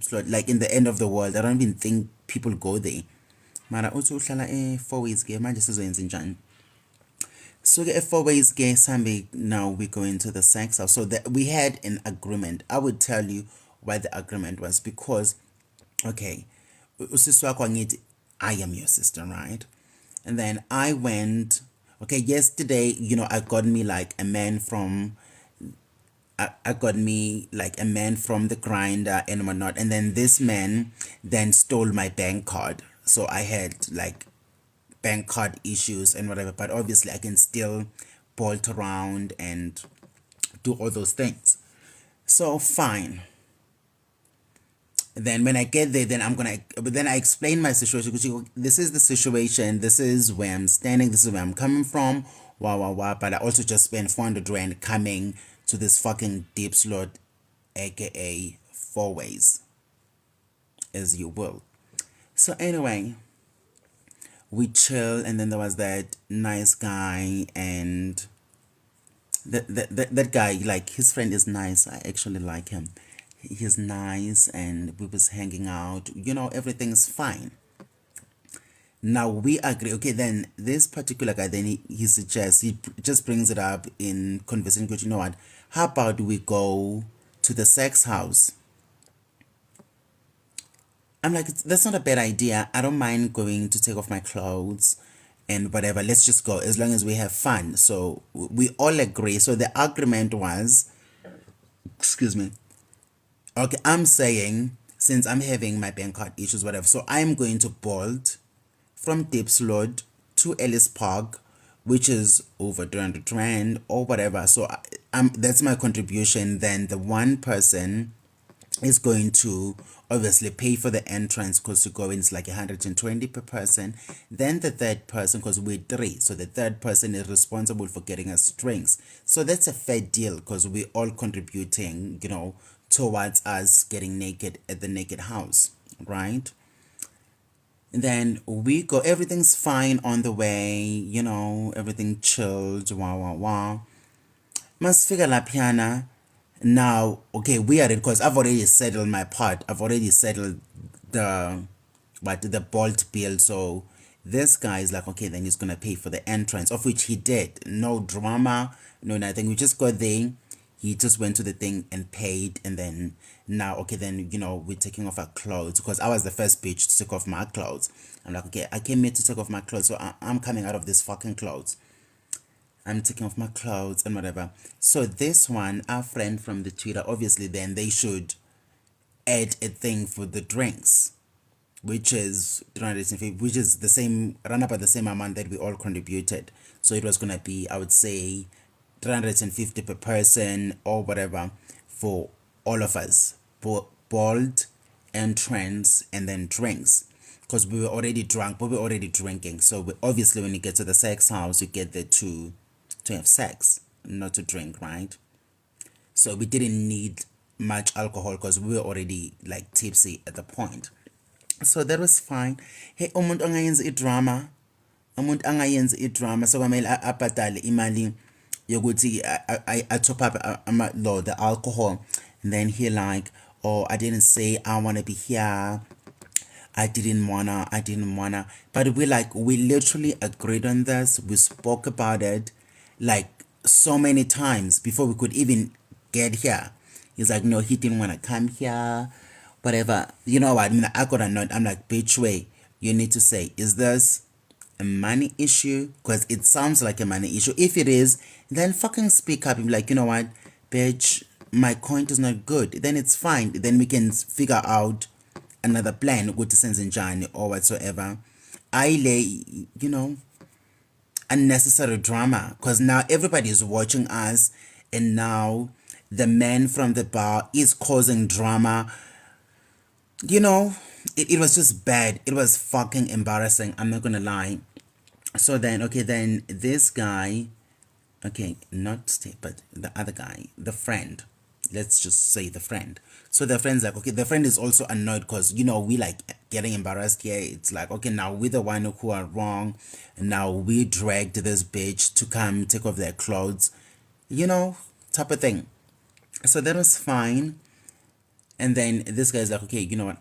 slot, like in the end of the world. I don't even think people go there. Mara uthi uhlala e-4ways ke manje sizoyenza njani? So ke e-4ways ke sambe now we go into the sex house. So that we had an agreement. I would tell you why the agreement was because okay, usisi wakho angithi I am your sister, right? And then I went okay, yesterday, I got me like a man from I got me like a man from the grinder and whatnot, and then this man then stole my bank card. So I had like bank card issues and whatever, but obviously I can still bolt around and do all those things. So fine. Then when I get there, but then I explain my situation. This is the situation. This is where I'm standing. This is where I'm coming from. Wow, wow, wow. But I also just spent 400 rand coming to this fucking deep slot, aka 4ways, as you will. So anyway, we chill, and then there was that nice guy, and that guy, like his friend is nice. I actually like him. He's nice, and we was hanging out. Everything's fine. Now we agree. Okay, then this particular guy, then he suggests, he just brings it up in conversation. Because you know what? How about we go to the sex house? I'm like, that's not a bad idea. I don't mind going to take off my clothes and whatever. Let's just go as long as we have fun. So we all agree. So the agreement was, excuse me. Okay, I'm saying since I'm having my bank card issues, whatever. So I'm going to bolt from Dipslot to Ellis Park, which is over 200 rand or whatever. So that's my contribution. Then the one person is going to obviously pay for the entrance, because to go in is like 120 per person. Then the third person, because we're three, so the third person is responsible for getting us drinks. So that's a fair deal, because we're all contributing, towards us getting naked at the naked house, right? And then we go, everything's fine on the way, everything chilled, wow, wow, wow. Masifika laphyana. Now, okay, we are, because I've already settled my part. I've already settled the bolt bill. So this guy is like, okay, then he's gonna pay for the entrance, of which he did. No drama, no nothing. We just got there. He just went to the thing and paid, and then now, okay, then we're taking off our clothes, because I was the first bitch to take off my clothes. I'm like, okay, I came here to take off my clothes, so I'm coming out of this fucking clothes. I'm taking off my clothes and whatever. So this one, our friend from the Twitter, obviously then they should add a thing for the drinks, which is 350, which is the same, run up at the same amount that we all contributed. So it was gonna be, I would say, 350 per person or whatever for all of us, bold, entrance, and then drinks, because we were already drunk, but we were already drinking. So obviously when you get to the sex house, you get there to have sex, not to drink, right? So we didn't need much alcohol, because we were already like tipsy at the point. So that was fine. Hey, umuntu angayenza idrama, so kwamele abhadale imali yokuthi I top up the alcohol. And then he like, oh, I didn't say I want to be here, I didn't wanna, but we literally agreed on this. We spoke about it like so many times before we could even get here. He's like, no, he didn't want to come here, whatever. You know what? I mean, I got a note. I'm like, bitch, wait, you need to say, is this a money issue? Because it sounds like a money issue. If it is, then fucking speak up and be like, you know what, bitch, my coin is not good. Then it's fine. Then we can figure out another plan, go to senzenjani or whatsoever. I lay, unnecessary drama, because now everybody is watching us, and now the man from the bar is causing drama. It was just bad. It was fucking embarrassing, I'm not gonna lie. So then, okay, then this guy, okay, not Steve, but the other guy, the friend, let's just say the friend. So the friend's like, okay, the friend is also annoyed, because we like getting embarrassed here. It's like, okay, now we're the one who are wrong, and now we dragged this bitch to come take off their clothes, type of thing. So that was fine. And then this guy's like, okay, you know what?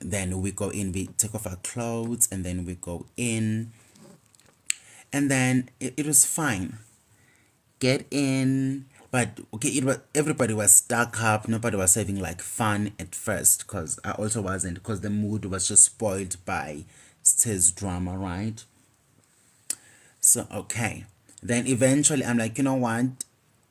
Then we go in, we take off our clothes, and then we go in, and then it was fine. Get in, but okay, it was everybody was stuck up. Nobody was having like fun at first, cause I also wasn't, cause the mood was just spoiled by his drama, right? So okay, then eventually I'm like, you know what?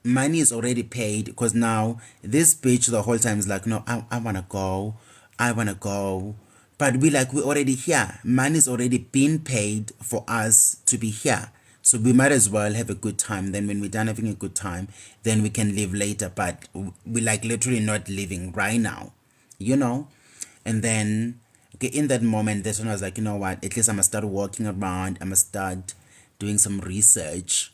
Money is already paid because now this bitch the whole time is like, no, I wanna go, I wanna go, but we already here. Money's already been paid for us to be here, so we might as well have a good time. Then when we're done having a good time, then we can leave later. But we like literally not leaving right now, you know. And then okay, in that moment, that's when I was like, you know what? At least I'm gonna start walking around. I'm gonna start doing some research.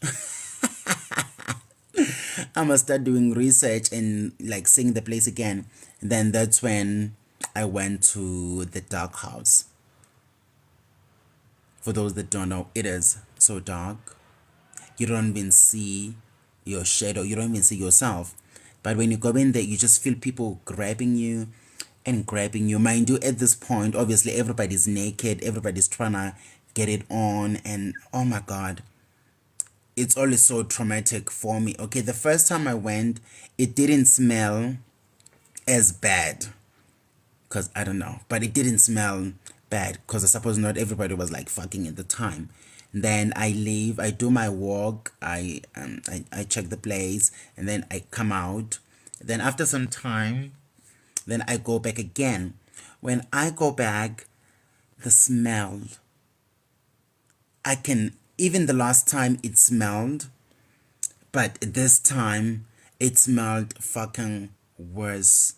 I must start doing research and like seeing the place again. Then that's when I went to the dark house. For those that don't know, it is so dark. You don't even see your shadow, you don't even see yourself. But when you go in there, you just feel people grabbing you and grabbing you. Mind you, at this point, obviously everybody's naked, everybody's trying to get it on, and oh my god, it's always so traumatic for me. Okay, the first time I went, it didn't smell as bad because I don't know, but it didn't smell bad because I suppose not everybody was like fucking at the time. Then I leave, I do my walk, I check the place, and then I come out. Then after some time, then I go back again. When I go back, the smell, I can, even the last time it smelled, but this time it smelled fucking worse.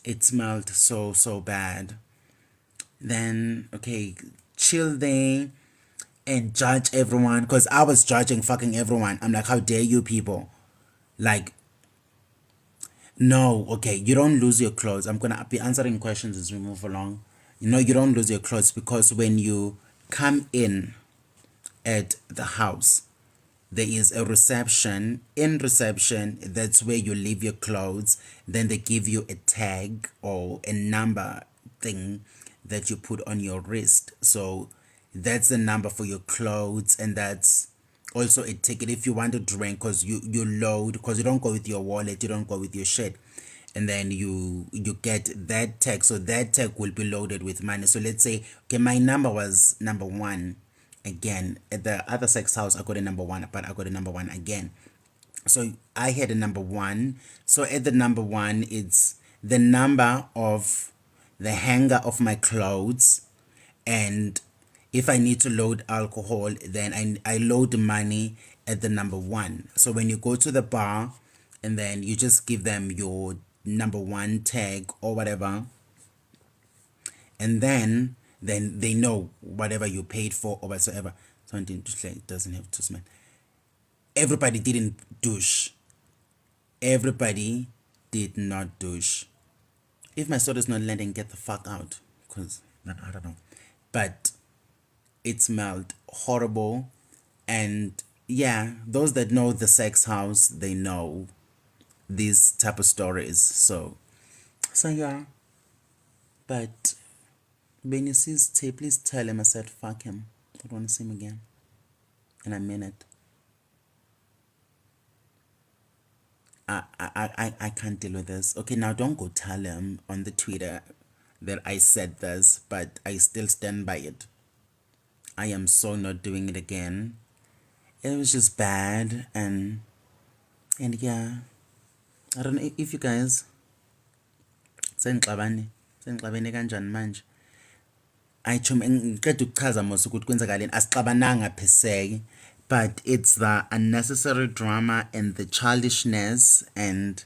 It smelled so bad. Then okay, chill there and judge everyone because I was judging fucking everyone. I'm like, how dare you people? Like, no, okay, you don't lose your clothes. I'm gonna be answering questions as we move along. You know, you don't lose your clothes because when you come in at the house, there is a reception. In reception, that's where you leave your clothes. Then they give you a tag or a number thing that you put on your wrist. So that's the number for your clothes, and that's also a ticket if you want to drink, because you load, because you don't go with your wallet, you don't go with your shit, and then you get that tag. So that tag will be loaded with money. So let's say, okay, my number was number one. Again, at the other sex house I got a number one, but I got a number one again. So I had a number one. So at the number one, it's the number of the hanger of my clothes, and if I need to load alcohol, then I load money at the number one. So when you go to the bar, and then you just give them your number one tag or whatever, and then they know whatever you paid for or whatsoever. Something it doesn't have to smell. Everybody didn't douche. Everybody did not douche. If my soda's not landing, get the fuck out. Because I don't know. But it smelled horrible. And yeah, those that know the sex house, they know these type of stories. So yeah. But when you see Tay, please tell him I said fuck him. I don't want to see him again. And I mean it. I can't deal with this. Okay, now don't go tell him on the Twitter that I said this, but I still stand by it. I am so not doing it again. It was just bad, and yeah, I don't know if you guys sengixabane kanjani manje. Ayitsho ngiqeda ukuchaza mos ukuthi kwenzakaleni, asixabananga per se, but it's the unnecessary drama and the childishness, and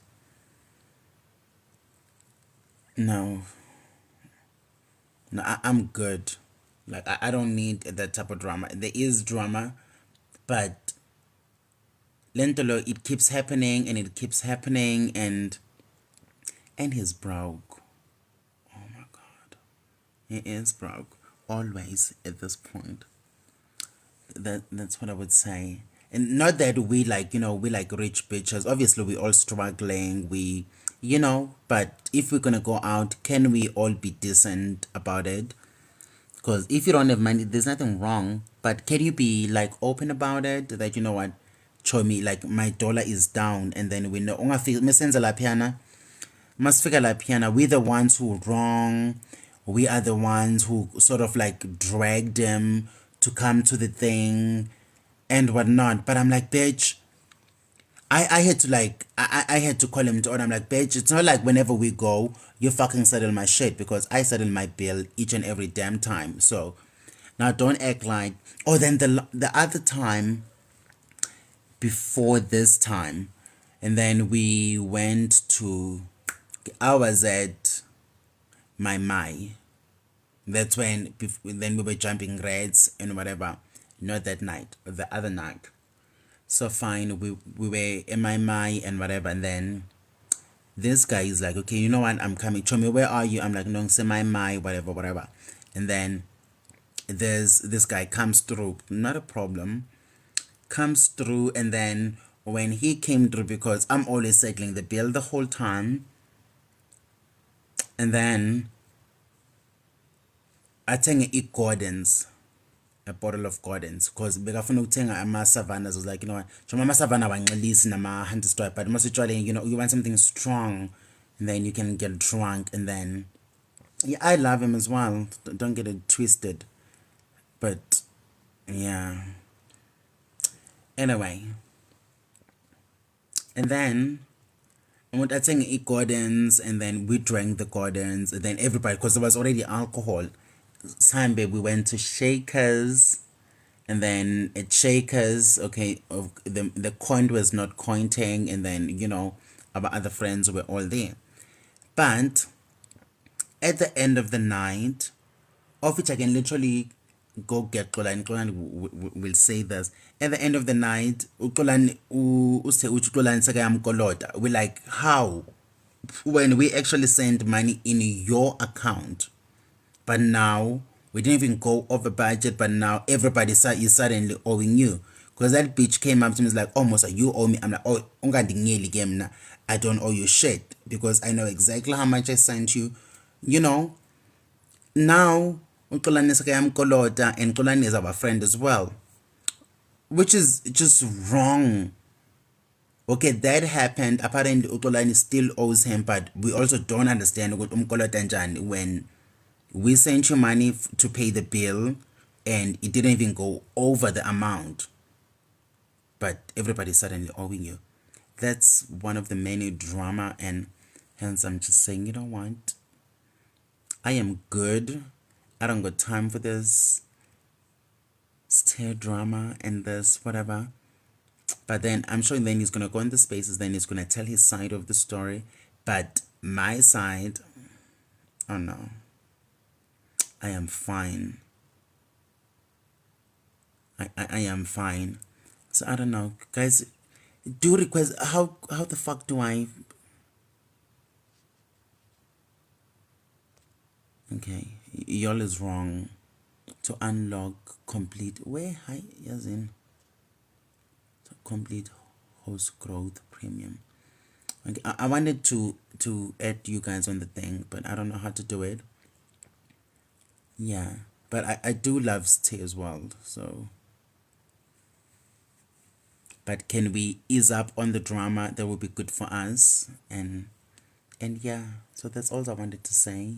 no, I'm good. Like I don't need that type of drama. There is drama, but lentolo, it keeps happening and it keeps happening, and he's broke. Oh my god, he is broke always at this point. That's what I would say. And not that we like, we like rich bitches. Obviously we all struggling. We you know, but if we're gonna go out, can we all be decent about it? Because if you don't have money, there's nothing wrong. But can you be like open about it? That you know what, show me like my dollar is down, and then we know. Mesenza la piana, masfika la piana. We're the ones who wrong. We are the ones who sort of like dragged them to come to the thing and whatnot. But I'm like, bitch, I had to like I had to call him to order. I'm like, bitch, it's not like whenever we go, you fucking settle my shit because I settle my bill each and every damn time. So now don't act like oh then the other time before this time, and then we went to I was at my that's when then we were jumping reds and whatever. Not that night, the other night. So fine, we were in my and whatever, and then this guy is like, okay, you know what, I'm coming. Show me, where are you? I'm like, no, say my whatever, whatever. And then there's this guy comes through, not a problem, comes through, and then when he came through, because I'm always settling the bill the whole time, and then I think Gordon's a bottle of Gordon's because bekafuna ukuthenga ama-savannas. I was like, you know what, njengoba ama-savanna awanxilisi nama-hunter stripe, but masitshwaleni, you know, you want something strong and then you can get drunk. And then yeah, I love him as well, don't get it twisted, but yeah, anyway. And then I think Gordon's, and then we drank the Gordon's, and then everybody, because there was already alcohol. Sunday we went to Shakers, and then at Shakers, okay, the coin was not cointing, and then you know our other friends were all there. But at the end of the night, of which I can literally go get Xolani. Xolani will say this. At the end of the night, Xolani use Xolani sekayamkolota. We're like, how? When we actually sent money in your account, but now we didn't even go over budget, but now everybody is suddenly owing you. Because that bitch came up to me, is like, oh Musa, you owe me. I'm like, oh, I don't owe you shit because I know exactly how much I sent you. You know, now uXolani sekayamkolota, and Xolani is our friend as well, which is just wrong. Okay, that happened. Apparently uXolani still owes him, but we also don't understand what umkolota njani when we sent you money to pay the bill and it didn't even go over the amount, but everybody's suddenly owing you. That's one of the many drama, and hence I'm just saying, you know what, I am good. I don't got time for this stare drama and this whatever. But then I'm sure then he's gonna go in the spaces, then he's gonna tell his side of the story. But my side, oh no, I am fine. I am fine. So I don't know, guys. Do request how the fuck do I? Okay, y'all is wrong. To unlock complete where hi as in complete host growth premium. Okay, I wanted to add you guys on the thing, but I don't know how to do it. Yeah, but I do love stay as well. So, but can we ease up on the drama? That would be good for us. And yeah, so that's all I wanted to say.